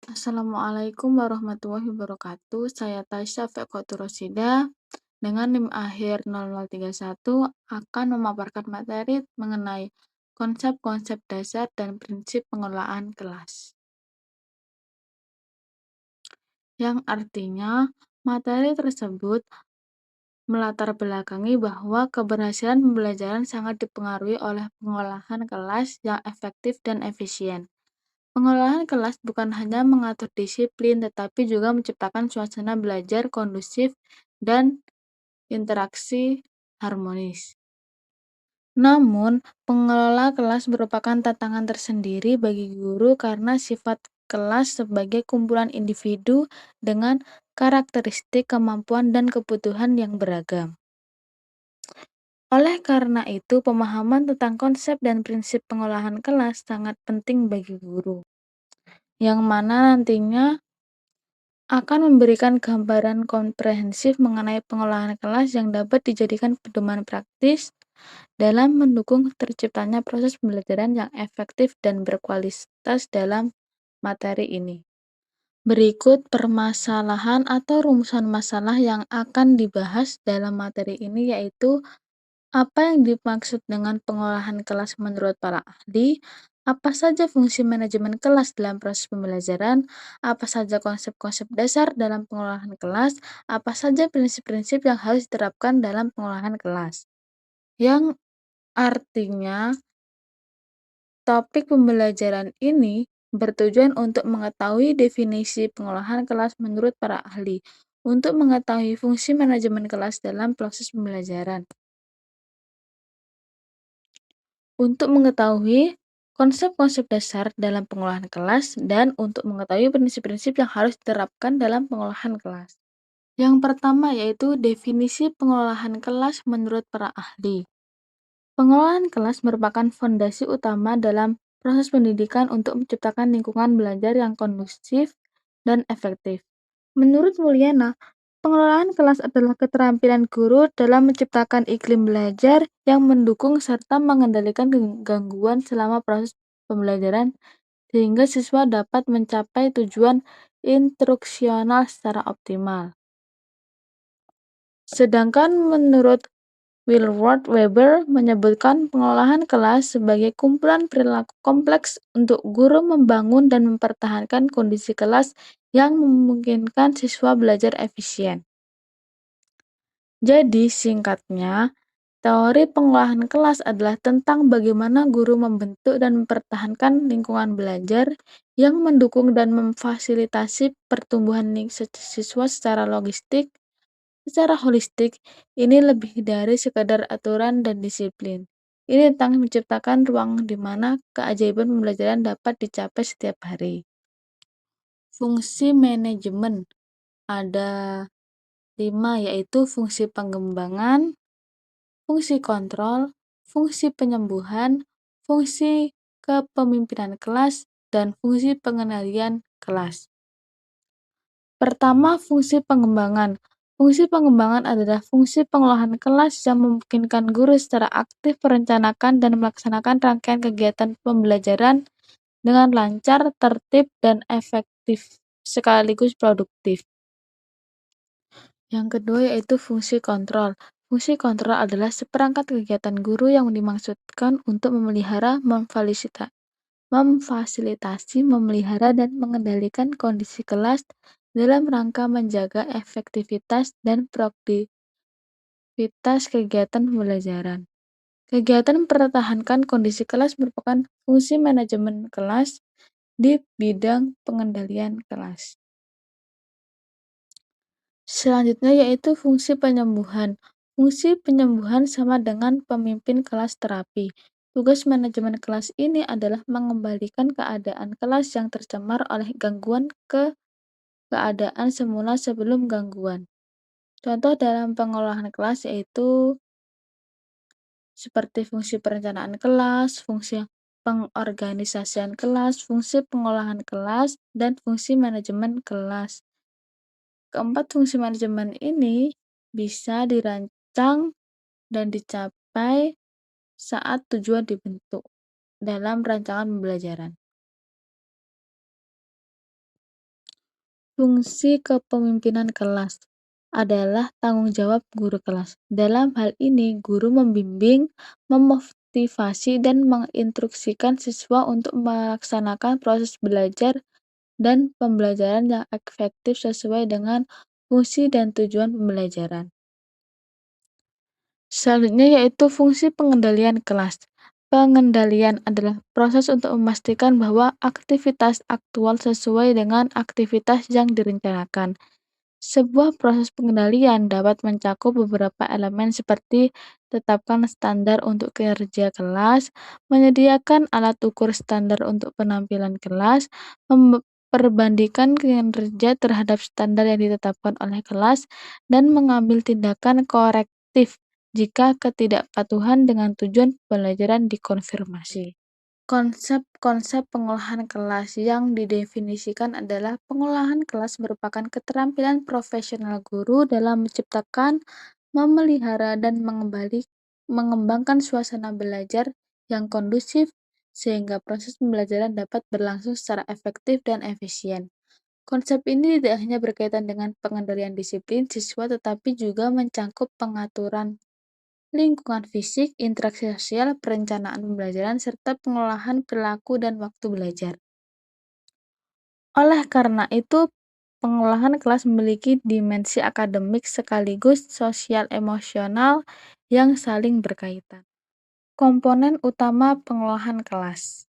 Assalamualaikum warahmatullahi wabarakatuh. Saya Taisya Fekhotur Rosida dengan NIM akhir 0031 akan memaparkan materi mengenai konsep-konsep dasar dan prinsip pengelolaan kelas. Yang artinya, materi tersebut melatar belakangi bahwa keberhasilan pembelajaran sangat dipengaruhi oleh pengolahan kelas yang efektif dan efisien. Pengelolaan kelas bukan hanya mengatur disiplin, tetapi juga menciptakan suasana belajar kondusif dan interaksi harmonis. Namun, pengelola kelas merupakan tantangan tersendiri bagi guru karena sifat kelas sebagai kumpulan individu dengan karakteristik, kemampuan, dan kebutuhan yang beragam. Oleh karena itu, pemahaman tentang konsep dan prinsip pengolahan kelas sangat penting bagi guru, yang mana nantinya akan memberikan gambaran komprehensif mengenai pengolahan kelas yang dapat dijadikan pedoman praktis dalam mendukung terciptanya proses pembelajaran yang efektif dan berkualitas dalam materi ini. Berikut permasalahan atau rumusan masalah yang akan dibahas dalam materi ini, yaitu apa yang dimaksud dengan pengolahan kelas menurut para ahli? Apa saja fungsi manajemen kelas dalam proses pembelajaran? Apa saja konsep-konsep dasar dalam pengolahan kelas? Apa saja prinsip-prinsip yang harus diterapkan dalam pengolahan kelas? Yang artinya, topik pembelajaran ini bertujuan untuk mengetahui definisi pengolahan kelas menurut para ahli, untuk mengetahui fungsi manajemen kelas dalam proses pembelajaran, untuk mengetahui konsep-konsep dasar dalam pengolahan kelas, dan untuk mengetahui prinsip-prinsip yang harus diterapkan dalam pengolahan kelas. Yang pertama yaitu definisi pengolahan kelas menurut para ahli. Pengolahan kelas merupakan fondasi utama dalam proses pendidikan untuk menciptakan lingkungan belajar yang kondusif dan efektif. Menurut Mulyana, pengelolaan kelas adalah keterampilan guru dalam menciptakan iklim belajar yang mendukung serta mengendalikan gangguan selama proses pembelajaran sehingga siswa dapat mencapai tujuan instruksional secara optimal. Sedangkan menurut Willard Weber menyebutkan pengolahan kelas sebagai kumpulan perilaku kompleks untuk guru membangun dan mempertahankan kondisi kelas yang memungkinkan siswa belajar efisien. Jadi, singkatnya, teori pengolahan kelas adalah tentang bagaimana guru membentuk dan mempertahankan lingkungan belajar yang mendukung dan memfasilitasi pertumbuhan siswa secara holistik. Ini lebih dari sekadar aturan dan disiplin. Ini tentang menciptakan ruang di mana keajaiban pembelajaran dapat dicapai setiap hari. Fungsi manajemen ada 5, yaitu fungsi pengembangan, fungsi kontrol, fungsi penyembuhan, fungsi kepemimpinan kelas, dan fungsi pengendalian kelas. Pertama, fungsi pengembangan. Fungsi pengembangan adalah fungsi pengolahan kelas yang memungkinkan guru secara aktif merencanakan dan melaksanakan rangkaian kegiatan pembelajaran dengan lancar, tertib, dan efektif sekaligus produktif. Yang kedua yaitu fungsi kontrol. Fungsi kontrol adalah seperangkat kegiatan guru yang dimaksudkan untuk memelihara, memfasilitasi, memelihara, dan mengendalikan kondisi kelas dalam rangka menjaga efektivitas dan produktivitas kegiatan pembelajaran. Kegiatan mempertahankan kondisi kelas merupakan fungsi manajemen kelas di bidang pengendalian kelas. Selanjutnya yaitu fungsi penyembuhan. Fungsi penyembuhan sama dengan pemimpin kelas terapi. Tugas manajemen kelas ini adalah mengembalikan keadaan kelas yang tercemar oleh gangguan ke keadaan semula sebelum gangguan. Contoh dalam pengolahan kelas yaitu seperti fungsi perencanaan kelas, fungsi pengorganisasian kelas, fungsi pengolahan kelas, dan fungsi manajemen kelas. Keempat fungsi manajemen ini bisa dirancang dan dicapai saat tujuan dibentuk dalam rancangan pembelajaran. Fungsi kepemimpinan kelas adalah tanggung jawab guru kelas. Dalam hal ini, guru membimbing, memotivasi, dan menginstruksikan siswa untuk melaksanakan proses belajar dan pembelajaran yang efektif sesuai dengan fungsi dan tujuan pembelajaran. Selanjutnya yaitu fungsi pengendalian kelas. Pengendalian adalah proses untuk memastikan bahwa aktivitas aktual sesuai dengan aktivitas yang direncanakan. Sebuah proses pengendalian dapat mencakup beberapa elemen seperti tetapkan standar untuk kinerja kelas, menyediakan alat ukur standar untuk penampilan kelas, memperbandingkan kinerja terhadap standar yang ditetapkan oleh kelas, dan mengambil tindakan korektif jika ketidakpatuhan dengan tujuan pembelajaran dikonfirmasi. Konsep-konsep pengolahan kelas yang didefinisikan adalah pengolahan kelas merupakan keterampilan profesional guru dalam menciptakan, memelihara, dan mengembangkan suasana belajar yang kondusif sehingga proses pembelajaran dapat berlangsung secara efektif dan efisien. Konsep ini tidak hanya berkaitan dengan pengendalian disiplin siswa tetapi juga mencangkup pengaturan lingkungan fisik, interaksi sosial, perencanaan pembelajaran, serta pengolahan perilaku dan waktu belajar. Oleh karena itu, pengolahan kelas memiliki dimensi akademik sekaligus sosial emosional yang saling berkaitan. Komponen utama pengolahan kelas.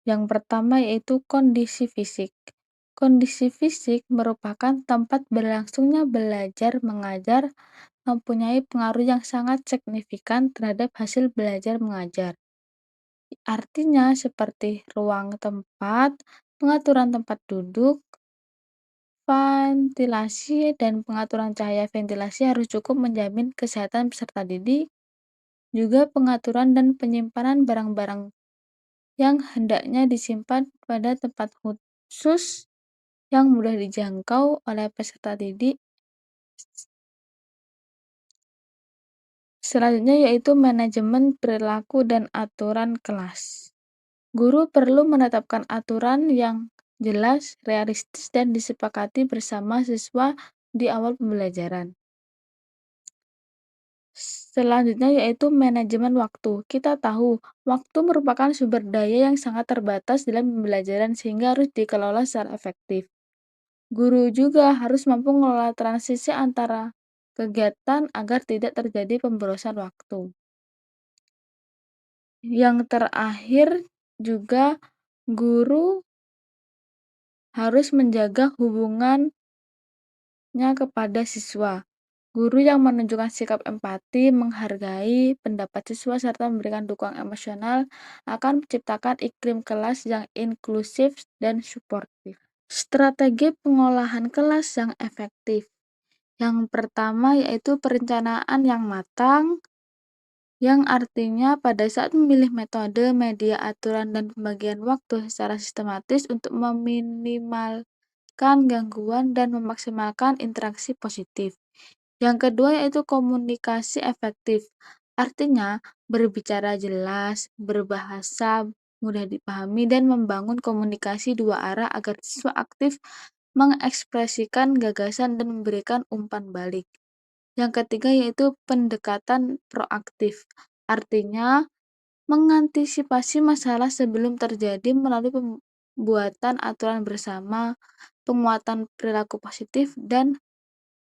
Yang pertama yaitu kondisi fisik. Kondisi fisik merupakan tempat berlangsungnya belajar mengajar mempunyai pengaruh yang sangat signifikan terhadap hasil belajar mengajar. Artinya seperti ruang tempat, pengaturan tempat duduk, ventilasi, dan pengaturan cahaya ventilasi harus cukup menjamin kesehatan peserta didik, juga pengaturan dan penyimpanan barang-barang yang hendaknya disimpan pada tempat khusus yang mudah dijangkau oleh peserta didik. Selanjutnya yaitu manajemen perilaku dan aturan kelas. Guru perlu menetapkan aturan yang jelas, realistis, dan disepakati bersama siswa di awal pembelajaran. Selanjutnya yaitu manajemen waktu. Kita tahu, waktu merupakan sumber daya yang sangat terbatas dalam pembelajaran sehingga harus dikelola secara efektif. Guru juga harus mampu mengelola transisi antara kegiatan agar tidak terjadi pemborosan waktu. Yang terakhir juga guru harus menjaga hubungannya kepada siswa. Guru yang menunjukkan sikap empati, menghargai pendapat siswa, serta memberikan dukungan emosional akan menciptakan iklim kelas yang inklusif dan suportif. Strategi pengolahan kelas yang efektif. Yang pertama yaitu perencanaan yang matang, yang artinya pada saat memilih metode, media, aturan, dan pembagian waktu secara sistematis untuk meminimalkan gangguan dan memaksimalkan interaksi positif. Yang kedua yaitu komunikasi efektif. Artinya berbicara jelas, berbahasa mudah dipahami, dan membangun komunikasi dua arah agar siswa aktif mengekspresikan gagasan dan memberikan umpan balik. Yang ketiga yaitu pendekatan proaktif. Artinya mengantisipasi masalah sebelum terjadi melalui pembuatan aturan bersama, penguatan perilaku positif, dan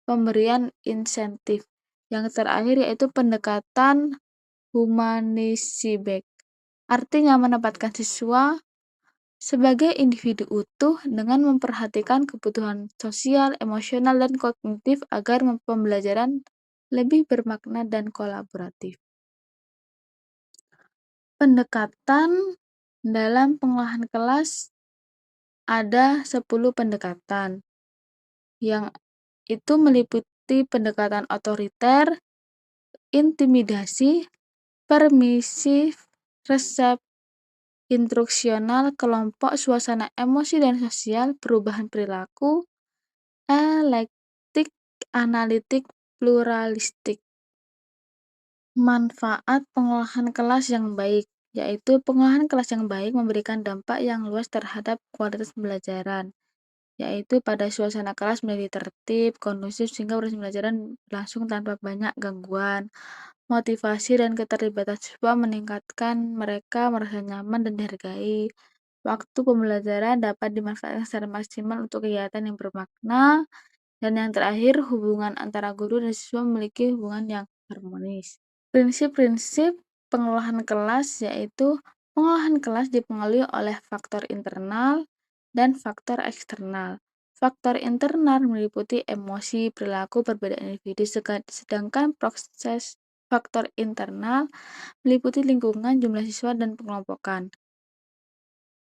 pemberian insentif. Yang terakhir yaitu pendekatan humanisibek. Artinya menempatkan siswa sebagai individu utuh dengan memperhatikan kebutuhan sosial, emosional, dan kognitif agar pembelajaran lebih bermakna dan kolaboratif. Pendekatan dalam pengolahan kelas ada 10 pendekatan yang itu meliputi pendekatan otoriter, intimidasi, permisif, resep, instruksional, kelompok, suasana emosi dan sosial, perubahan perilaku, elektik, analitik, pluralistik. Manfaat pengolahan kelas yang baik, yaitu pengolahan kelas yang baik memberikan dampak yang luas terhadap kualitas pembelajaran. yaitu pada suasana kelas menjadi tertib, kondusif sehingga proses pembelajaran berlangsung tanpa banyak gangguan. Motivasi dan keterlibatan siswa meningkatkan mereka merasa nyaman dan dihargai. Waktu pembelajaran dapat dimanfaatkan secara maksimal untuk kegiatan yang bermakna. Dan yang terakhir, hubungan antara guru dan siswa memiliki hubungan yang harmonis. Prinsip-prinsip pengolahan kelas yaitu pengolahan kelas dipengaruhi oleh faktor internal dan faktor eksternal. Faktor internal meliputi emosi, perilaku, perbedaan individu, sedangkan proses faktor internal meliputi lingkungan, jumlah siswa, dan pengelompokan.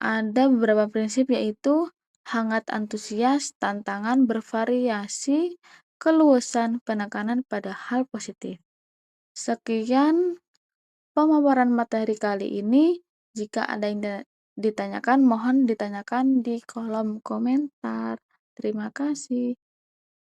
Ada beberapa prinsip yaitu hangat antusias, tantangan bervariasi, keluasan, penekanan pada hal positif. Sekian pemaparan materi kali ini. Jika ada yang ditanyakan, mohon ditanyakan di kolom komentar. Terima kasih.